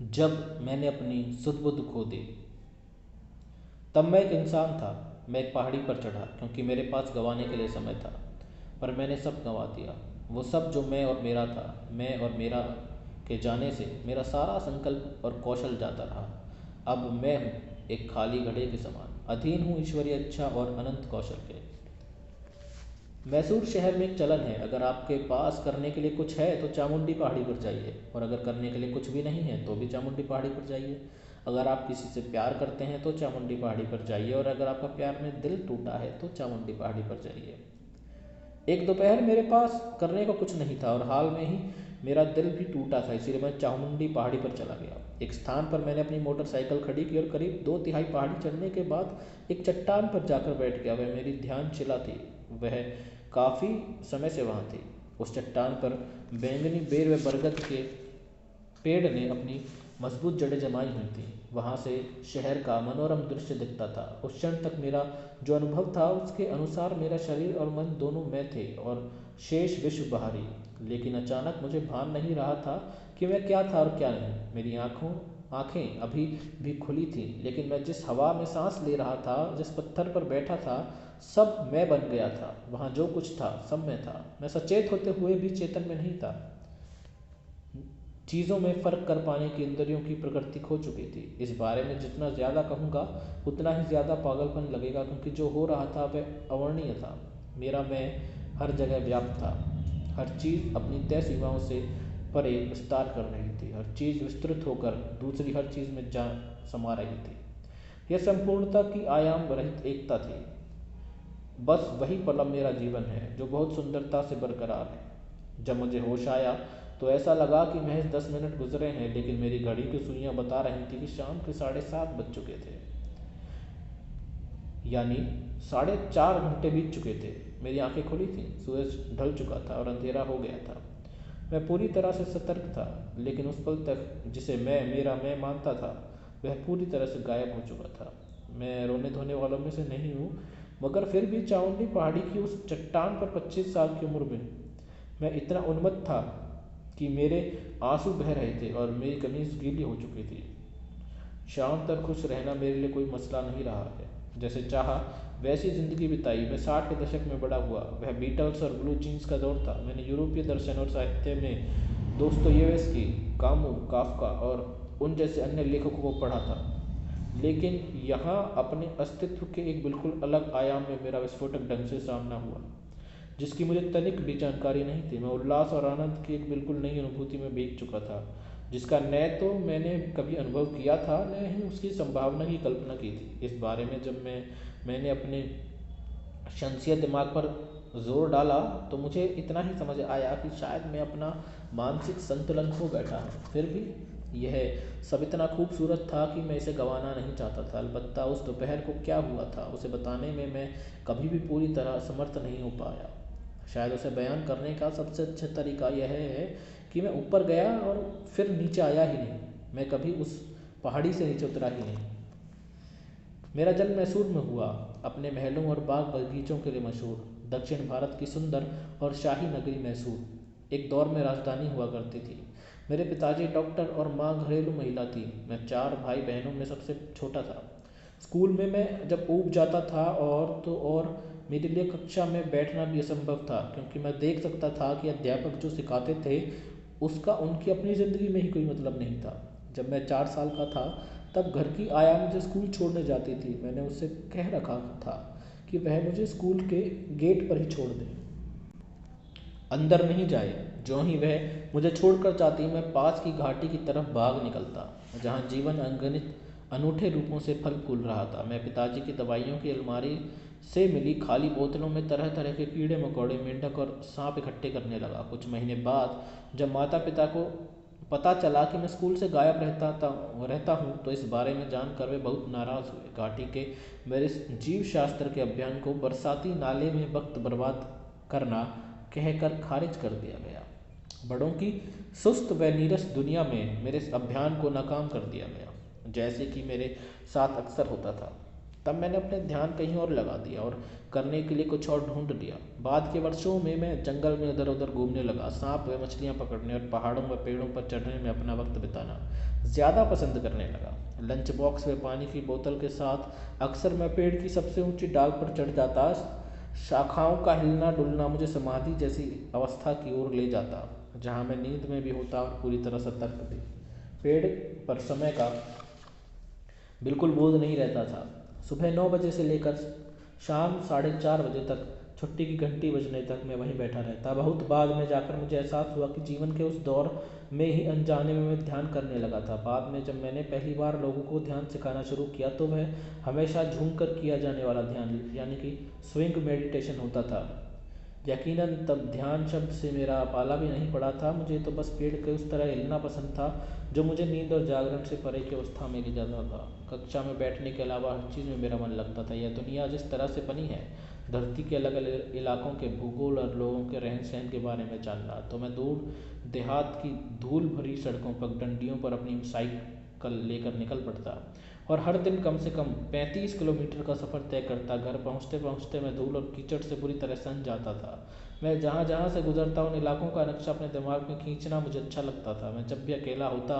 जब मैंने अपनी सुध-बुध खो दी, तब मैं एक इंसान था। मैं एक पहाड़ी पर चढ़ा क्योंकि मेरे पास गंवाने के लिए समय था, पर मैंने सब गंवा दिया। वो सब जो मैं और मेरा था। मैं और मेरा के जाने से मेरा सारा संकल्प और कौशल जाता रहा। अब मैं हूँ एक खाली घड़े के समान, अधीन हूँ ईश्वरीय इच्छा और अनंत कौशल के। मैसूर शहर में एक चलन है, अगर आपके पास करने के लिए कुछ है तो चामुंडी पहाड़ी पर जाइए, और अगर करने के लिए कुछ भी नहीं है तो भी चामुंडी पहाड़ी पर जाइए। अगर आप किसी से प्यार करते हैं तो चामुंडी पहाड़ी पर जाइए, और अगर आपका प्यार में दिल टूटा है तो चामुंडी पहाड़ी पर जाइए। एक दोपहर मेरे पास करने को कुछ नहीं था, और हाल में ही मेरा दिल भी टूटा था, इसीलिए मैं चामुंडी पहाड़ी पर चला गया। एक स्थान पर मैंने अपनी मोटरसाइकिल खड़ी की और करीब 2/3 पहाड़ी चढ़ने के बाद एक चट्टान पर जाकर बैठ गया। वह मेरी ध्यान शिला थी। वह काफ़ी समय से वहाँ थी। उस चट्टान पर बैंगनी बेर व बरगद के पेड़ ने अपनी मजबूत जड़ें जमाई हुई थीं। वहाँ से शहर का मनोरम दृश्य दिखता था। उस क्षण तक मेरा जो अनुभव था उसके अनुसार मेरा शरीर और मन दोनों में थे और शेष विश्व बाहरी। लेकिन अचानक मुझे भान नहीं रहा था कि मैं क्या था और क्या नहीं। मेरी आंखें अभी भी खुली थीं, लेकिन मैं जिस हवा में सांस ले रहा था, जिस पत्थर पर बैठा था, सब मैं बन गया था। वहाँ जो कुछ था सब मैं था। मैं सचेत होते हुए भी चेतन में नहीं था। चीज़ों में फ़र्क कर पाने की इंद्रियों की प्रकृति खो चुकी थी। इस बारे में जितना ज़्यादा कहूँगा उतना ही ज़्यादा पागलपन लगेगा, क्योंकि जो हो रहा था वह अवर्णनीय था। मेरा मैं हर जगह व्याप्त था। हर चीज़ अपनी तय सीमाओं से परे विस्तार कर रही थी। हर चीज़ विस्तृत होकर दूसरी हर चीज़ में जा समा रही थी। यह संपूर्णता की आयाम रहित एकता थी। बस वही पल अब मेरा जीवन है, जो बहुत सुंदरता से बरकरार है। जब मुझे होश आया तो ऐसा लगा कि महज 10 मिनट गुजरे हैं, लेकिन मेरी घड़ी की सुइयां बता रही थी कि शाम के 7:30 बज चुके थे। यानी 4.5 घंटे बीत चुके थे। मेरी आंखें खुली थीं, सूरज ढल चुका था और अंधेरा हो गया था। मैं पूरी तरह से सतर्क था, लेकिन उस पल तक जिसे मेरा मैं मानता था, वह पूरी तरह से गायब हो चुका था। मैं रोने धोने वालों में से नहीं हूँ, मगर फिर भी चामुंडी पहाड़ी की उस चट्टान पर 25 साल की उम्र में मैं इतना उन्मत्त था कि मेरे आंसू बह रहे थे और मेरी कमीज गीली हो चुकी थी। शाम तक खुश रहना मेरे लिए कोई मसला नहीं रहा है। जैसे चाहा वैसी ज़िंदगी बिताई। मैं 60 के दशक में बड़ा हुआ। वह बीटल्स और ब्लू जीन्स का दौर था। मैंने यूरोपीय दर्शन और साहित्य में दोस्तोयेवस्की, कामू, काफ्का और उन जैसे अन्य लेखकों को पढ़ा था। लेकिन यहाँ अपने अस्तित्व के एक बिल्कुल अलग आयाम में मेरा विस्फोटक ढंग से सामना हुआ, जिसकी मुझे तनिक भी जानकारी नहीं थी। मैं उल्लास और आनंद की एक बिल्कुल नई अनुभूति में भीग चुका था, जिसका न तो मैंने कभी अनुभव किया था, न ही उसकी संभावना की कल्पना की थी। इस बारे में जब मैंने अपने शमसिया दिमाग पर जोर डाला तो मुझे इतना ही समझ आया कि शायद मैं अपना मानसिक संतुलन खो बैठा हूँ। फिर भी यह सब इतना खूबसूरत था कि मैं इसे गंवाना नहीं चाहता था। अलबत्ता उस दोपहर को क्या हुआ था उसे बताने में मैं कभी भी पूरी तरह समर्थ नहीं हो पाया। शायद उसे बयान करने का सबसे अच्छा तरीका यह है कि मैं ऊपर गया और फिर नीचे आया ही नहीं। मैं कभी उस पहाड़ी से नीचे उतरा ही नहीं। मेरा जन्म मैसूर में हुआ, अपने महलों और बाग बगीचों के लिए मशहूर दक्षिण भारत की सुंदर और शाही नगरी मैसूर एक दौर में राजधानी हुआ करती थी। मेरे पिताजी डॉक्टर और माँ घरेलू महिला थी। मैं 4 भाई बहनों में सबसे छोटा था। स्कूल में मैं जब ऊब जाता था और तो और मेरे लिए कक्षा में बैठना भी असंभव था, क्योंकि मैं देख सकता था कि अध्यापक जो सिखाते थे उसका उनकी अपनी ज़िंदगी में ही कोई मतलब नहीं था। जब मैं 4 साल का था तब घर की आया मुझे स्कूल छोड़ने जाती थी। मैंने उससे कह रखा था कि वह मुझे स्कूल के गेट पर ही छोड़ दे, अंदर नहीं जाए। जो ही वह मुझे छोड़कर जाती मैं पास की घाटी की तरफ भाग निकलता, जहाँ जीवन अनगिनत अनूठे रूपों से फल फूल रहा था। मैं पिताजी की दवाइयों की अलमारी से मिली खाली बोतलों में तरह तरह के कीड़े मकोड़े, मेंढक और सांप इकट्ठे करने लगा। कुछ महीने बाद जब माता पिता को पता चला कि मैं स्कूल से गायब रहता हूँ तो इस बारे में जानकर वे बहुत नाराज़ हुए। घाटी के मेरे जीव शास्त्र के अभियान को बरसाती नाले में वक्त बर्बाद करना कहकर खारिज कर दिया गया। बड़ों की सुस्त व नीरस दुनिया में मेरे इस अभियान को नाकाम कर दिया गया, जैसे कि मेरे साथ अक्सर होता था। तब मैंने अपने ध्यान कहीं और लगा दिया और करने के लिए कुछ और ढूंढ लिया। बाद के वर्षों में मैं जंगल में इधर उधर घूमने लगा, सांप व मछलियाँ पकड़ने और पहाड़ों व पेड़ों पर चढ़ने में अपना वक्त बिताना ज़्यादा पसंद करने लगा। लंच बॉक्स में पानी की बोतल के साथ अक्सर मैं पेड़ की सबसे ऊंची डाल पर चढ़ जाता। शाखाओं का हिलना डुलना मुझे समाधि जैसी अवस्था की ओर ले जाता, जहाँ मैं नींद में भी होता और पूरी तरह सतर्क थी। पेड़ पर समय का बिल्कुल बोध नहीं रहता था। सुबह 9 बजे से लेकर शाम 4:30 बजे तक, छुट्टी की घंटी बजने तक मैं वहीं बैठा रहता। बहुत बाद में जाकर मुझे एहसास हुआ कि जीवन के उस दौर में ही अनजाने में मैं ध्यान करने लगा था। बाद में जब मैंने पहली बार लोगों को ध्यान सिखाना शुरू किया तो वह हमेशा झूम कर किया जाने वाला ध्यान यानी कि स्विंग मेडिटेशन होता था। यकीनन तब ध्यान शब्द से मेरा पाला भी नहीं पड़ा था। मुझे तो बस पेड़ के उस तरह हिलना पसंद था जो मुझे नींद और जागरण से परे की अवस्था में ले जाता था। कक्षा में बैठने के अलावा हर चीज़ में मेरा मन लगता था। यह दुनिया जिस तरह से बनी है, धरती के अलग अलग इलाकों के भूगोल और लोगों के रहन सहन के बारे में जानना, तो मैं दूर देहात की धूल भरी सड़कों पर डंडियों पर अपनी साइकिल लेकर निकल पड़ता और हर दिन कम से कम 35 किलोमीटर का सफ़र तय करता। घर पहुँचते पहुँचते मैं धूल और कीचड़ से बुरी तरह सन जाता था। मैं जहाँ जहाँ से गुजरता उन इलाकों का नक्शा अपने दिमाग में खींचना मुझे अच्छा लगता था। मैं जब भी अकेला होता,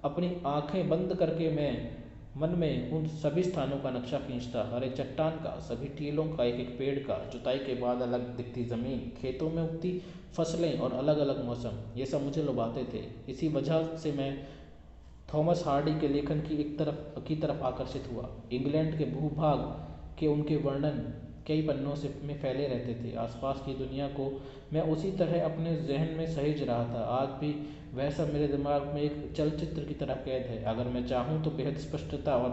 अपनी आंखें बंद करके मैं मन में उन सभी स्थानों का नक्शा खींचता, हर एक चट्टान का, सभी टीलों का, एक एक पेड़ का, जुताई के बाद अलग दिखती ज़मीन, खेतों में उगती फसलें और अलग अलग मौसम, ये सब मुझे लुभाते थे। इसी वजह से मैं थॉमस हार्डी के लेखन की तरफ आकर्षित हुआ। इंग्लैंड के भूभाग के उनके वर्णन कई पन्नों से में फैले रहते थे। आसपास की दुनिया को मैं उसी तरह अपने जहन में सहेज रहा था। आज भी वह सब मेरे दिमाग में एक चलचित्र की तरह कैद है। अगर मैं चाहूँ तो बेहद स्पष्टता और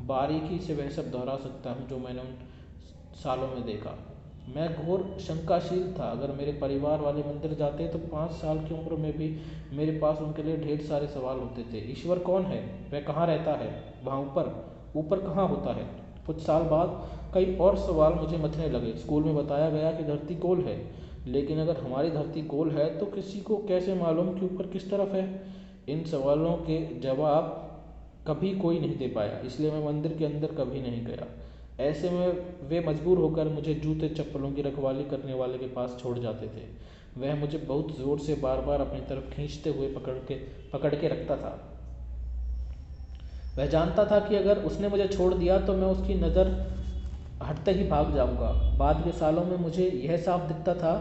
बारीकी से वह सब दोहरा सकता हूँ जो मैंने उन सालों में देखा। मैं घोर शंकाशील था। अगर मेरे परिवार वाले मंदिर जाते तो 5 साल की उम्र में भी मेरे पास उनके लिए ढेर सारे सवाल होते थे। ईश्वर कौन है? वह कहाँ रहता है? वहाँ ऊपर ऊपर कहाँ होता है? कुछ साल बाद कई और सवाल मुझे मथने लगे। स्कूल में बताया गया कि धरती गोल है, लेकिन अगर हमारी धरती गोल है तो किसी को कैसे मालूम कि ऊपर किस तरफ है? इन सवालों के जवाब कभी कोई नहीं दे पाया, इसलिए मैं मंदिर के अंदर कभी नहीं गया। ऐसे में वे मजबूर होकर मुझे जूते चप्पलों की रखवाली करने वाले के पास छोड़ जाते थे। वह मुझे बहुत ज़ोर से बार बार अपनी तरफ खींचते हुए पकड़ के रखता था। वह जानता था कि अगर उसने मुझे छोड़ दिया तो मैं उसकी नज़र हटते ही भाग जाऊंगा। बाद के सालों में मुझे यह साफ दिखता था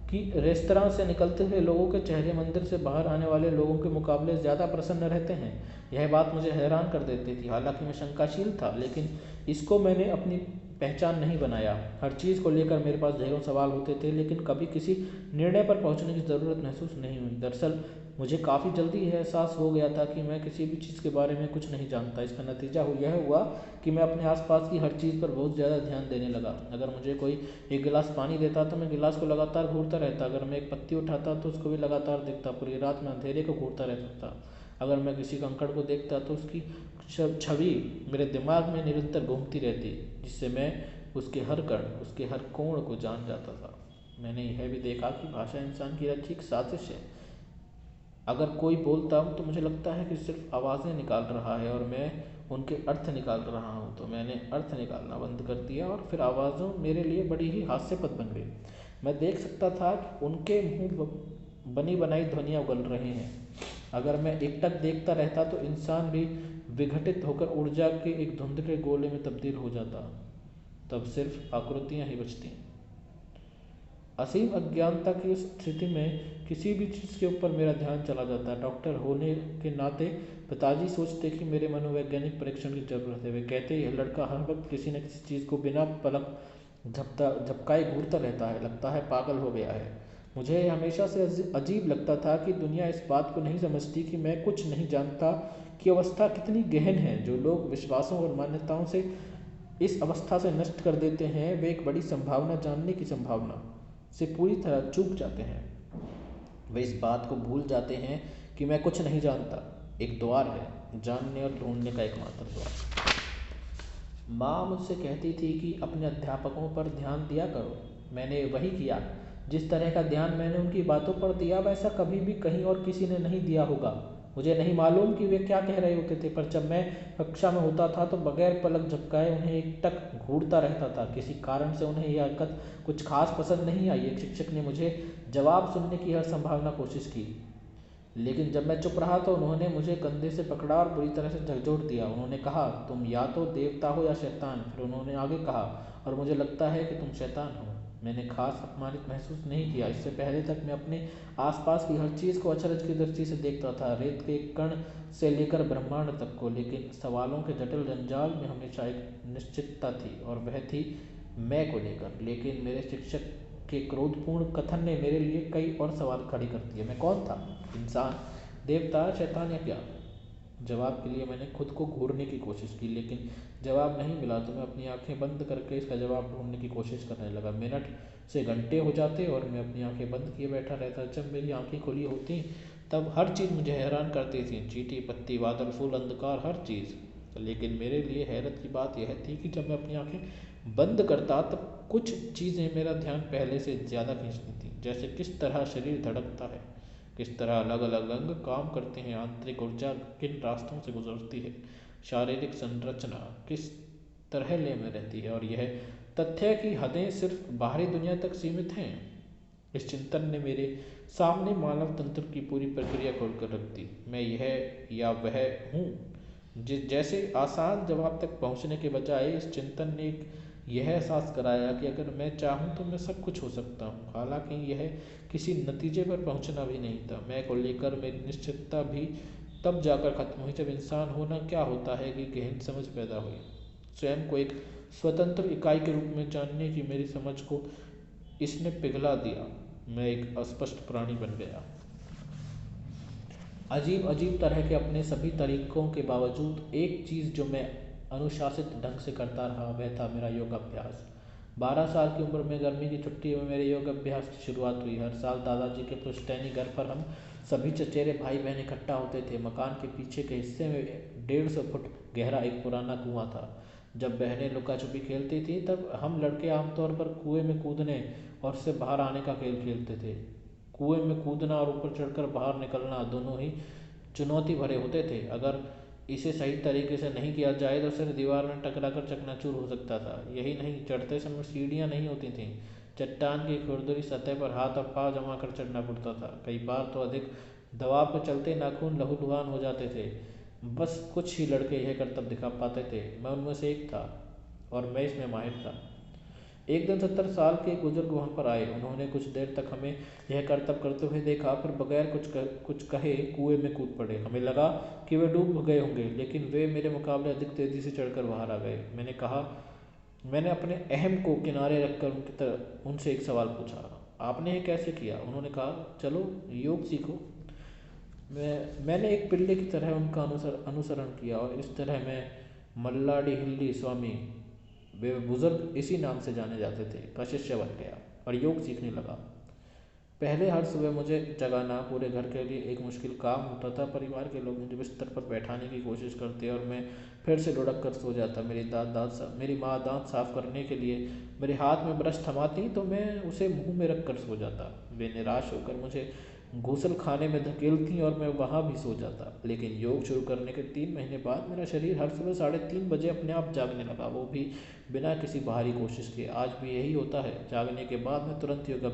कि रेस्तरां से निकलते हुए लोगों के चेहरे मंदिर से बाहर आने वाले लोगों के मुकाबले ज़्यादा प्रसन्न रहते हैं। यह बात मुझे हैरान कर देती थी। हालांकि मैं शंकाशील था, लेकिन इसको मैंने अपनी पहचान नहीं बनाया। हर चीज़ को लेकर मेरे पास ढेरों सवाल होते थे, लेकिन कभी किसी निर्णय पर पहुंचने की ज़रूरत महसूस नहीं हुई। दरअसल मुझे काफ़ी जल्दी यह एहसास हो गया था कि मैं किसी भी चीज़ के बारे में कुछ नहीं जानता। इसका नतीजा यह हुआ कि मैं अपने आसपास की हर चीज़ पर बहुत ज़्यादा ध्यान देने लगा। अगर मुझे कोई एक गिलास पानी देता तो मैं गिलास को लगातार घूरता रहता। अगर मैं एक पत्ती उठाता तो उसको भी लगातार देखता। पूरी रात में अंधेरे को घूरता रहता था। अगर मैं किसी कंकड़ को देखता तो उसकी छवि मेरे दिमाग में निरंतर घूमती रहती, जिससे मैं उसके हर कण, उसके हर कोण को जान जाता था। मैंने यह भी देखा कि भाषा इंसान की रची एक साजिश है। अगर कोई बोलता हूँ तो मुझे लगता है कि सिर्फ आवाज़ें निकाल रहा है और मैं उनके अर्थ निकाल रहा हूँ। तो मैंने अर्थ निकालना बंद कर दिया और फिर आवाज़ों मेरे लिए बड़ी ही हास्यास्पद बन गई। मैं देख सकता था कि उनके मुंह बनी बनाई ध्वनियाँ उगल रहे हैं। अगर मैं एकटक देखता रहता तो इंसान भी विघटित होकर ऊर्जा के एक धुंधले गोले में तब्दील हो जाता। तब सिर्फ आकृतियाँ ही बचती। असीम अज्ञानता की उस स्थिति में किसी भी चीज़ के ऊपर मेरा ध्यान चला जाता। डॉक्टर होने के नाते पिताजी सोचते कि मेरे मनोवैज्ञानिक परीक्षण की जरूरत है। वे कहते यह लड़का हर वक्त किसी न किसी चीज़ को बिना पलक झपकाए घूरता रहता है, लगता है पागल हो गया है। मुझे हमेशा से अजीब लगता था कि दुनिया इस बात को नहीं समझती कि मैं कुछ नहीं जानता कि अवस्था कितनी गहन है। जो लोग विश्वासों और मान्यताओं से इस अवस्था से नष्ट कर देते हैं, वे एक बड़ी संभावना, जानने की संभावना से पूरी तरह चूक जाते हैं। वे इस बात को भूल जाते हैं कि मैं कुछ नहीं जानता। एक द्वार है, जानने और ढूंढने का एकमात्र द्वार। माँ मुझसे कहती थी कि अपने अध्यापकों पर ध्यान दिया करो। मैंने वही किया। जिस तरह का ध्यान मैंने उनकी बातों पर दिया, वैसा कभी भी कहीं और किसी ने नहीं दिया होगा। मुझे नहीं मालूम कि वे क्या कह रहे होते थे, पर जब मैं कक्षा में होता था तो बगैर पलक झपकाए उन्हें एकटक घूरता रहता था। किसी कारण से उन्हें यह हरकत कुछ खास पसंद नहीं आई। एक शिक्षक ने मुझे जवाब सुनने की हर संभावना कोशिश की, लेकिन जब मैं चुप रहा तो उन्होंने मुझे कंधे से पकड़ा और बुरी तरह से झकझोर दिया। उन्होंने कहा, तुम या तो देवता हो या शैतान। फिर उन्होंने आगे कहा, और मुझे लगता है कि तुम शैतान हो। मैंने खास अपमानित महसूस नहीं किया। इससे पहले तक मैं अपने आसपास की हर चीज़ को अचरज की दृष्टि से देखता था, रेत के कण से लेकर ब्रह्मांड तक को। लेकिन सवालों के जटिल जंजाल में हमेशा एक निश्चितता थी, और वह थी मैं को लेकर। लेकिन मेरे शिक्षक के क्रोधपूर्ण कथन ने मेरे लिए कई और सवाल खड़ी कर दिए। मैं कौन था? इंसान, देवता, शैतान या क्या? जवाब के लिए मैंने खुद को घूरने की कोशिश की, लेकिन जवाब नहीं मिला तो मैं अपनी आंखें बंद करके इसका जवाब ढूंढने की कोशिश करने लगा। मिनट से घंटे हो जाते और मैं अपनी आंखें बंद किए बैठा रहता। जब मेरी आंखें खुली होती तब हर चीज़ मुझे हैरान करती थी, चींटी, पत्ती, बादल, फूल, अंधकार, हर चीज़। लेकिन मेरे लिए हैरत की बात यह थी कि जब मैं अपनी आंखें बंद करता तब कुछ चीज़ें मेरा ध्यान पहले से ज़्यादा खींचती थीं। जैसे किस तरह शरीर धड़कता है, किस तरह अलग अलग अंग काम करते हैं, आंतरिक ऊर्जा किन रास्तों से गुजरती है, शारीरिक संरचना किस तरह लय में रहती है, और यह तथ्य कि हदें सिर्फ बाहरी दुनिया तक सीमित हैं। इस चिंतन ने मेरे सामने मानव तंत्र की पूरी प्रक्रिया खोलकर रख दी। मैं यह या वह हूँ। जैसे आसान जवाब तक पहुँचने के बजाय इस चिंतन ने एक यह एहसास कराया कि अगर मैं चाहूँ तो मैं सब कुछ हो सकता हूँ। हालांकि यह किसी नतीजे पर पहुँचना भी नहीं था। मैं को लेकर मेरी निश्चितता भी तब जाकर खत्म हुई जब इंसान होना क्या होता है की गहन समझ पैदा हुई। स्वयं को एक स्वतंत्र इकाई के रूप में जानने की मेरी समझ को इसने पिघला दिया। मैं एक अस्पष्ट प्राणी बन गया, अजीब अजीब तरह के अपने सभी तरीकों के बावजूद। एक चीज़ जो मैं अनुशासित ढंग से करता रहा वह था मेरा योगाभ्यास। 12 साल की उम्र में गर्मी की छुट्टी में मेरे योगाभ्यास की शुरुआत हुई। हर साल दादाजी के पुश्तैनी घर पर हम सभी चचेरे भाई बहन इकट्ठा होते थे। मकान के पीछे के हिस्से में 150 फुट गहरा एक पुराना कुआं था। जब बहनें लुका छुपी खेलती थीं तब हम लड़के आमतौर पर कुएं में कूदने और उससे बाहर आने का खेल खेलते थे। कुएं में कूदना और ऊपर चढ़कर बाहर निकलना दोनों ही चुनौती भरे होते थे। अगर इसे सही तरीके से नहीं किया जाए तो सिर दीवार में टकराकर चकनाचूर हो सकता था। यही नहीं, चढ़ते समय सीढ़ियाँ नहीं होती थीं। चट्टान की खुरदुरी सतह पर हाथ और पाँव जमा कर चढ़ना पड़ता था। कई बार तो अधिक दबाव के चलते नाखून लहूलुहान हो जाते थे। बस कुछ ही लड़के यह करतब दिखा पाते थे। मैं उनमें से एक था, और मैं इसमें माहिर था। एक दिन 70 साल के एक बुजुर्ग वहाँ पर आए। उन्होंने कुछ देर तक हमें यह करतब करते हुए देखा, फिर बगैर कुछ कहे कुएं में कूद पड़े। हमें लगा कि वे डूब गए होंगे, लेकिन वे मेरे मुकाबले अधिक तेज़ी से चढ़कर बाहर आ गए। मैंने अपने अहम को किनारे रखकर उनसे एक सवाल पूछा, आपने ये कैसे किया? उन्होंने कहा, चलो योग सीखो। मैंने एक पिल्ले की तरह उनका अनुसरण किया, और इस तरह मैं मल्लाडी हिल्ली स्वामी, वे बुजुर्ग इसी नाम से जाने जाते थे, का शिष्य बन गया और योग सीखने लगा। पहले हर सुबह मुझे जगाना पूरे घर के लिए एक मुश्किल काम होता था। परिवार के लोग मुझे बिस्तर पर बैठाने की कोशिश करते और मैं फिर से लुढ़क कर सो जाता। मेरी माँ दांत साफ करने के लिए मेरे हाथ में ब्रश थमाती तो मैं उसे मुंह में रख कर सो जाता। वे निराश होकर मुझे घूसल खाने में धकेलती और मैं वहाँ भी सो जाता। लेकिन योग शुरू करने के 3 महीने बाद मेरा शरीर हर सुबह 3:30 बजे अपने आप जागने लगा, वो भी बिना किसी बाहरी कोशिश के। आज भी यही होता है। जागने के बाद मैं तुरंत योग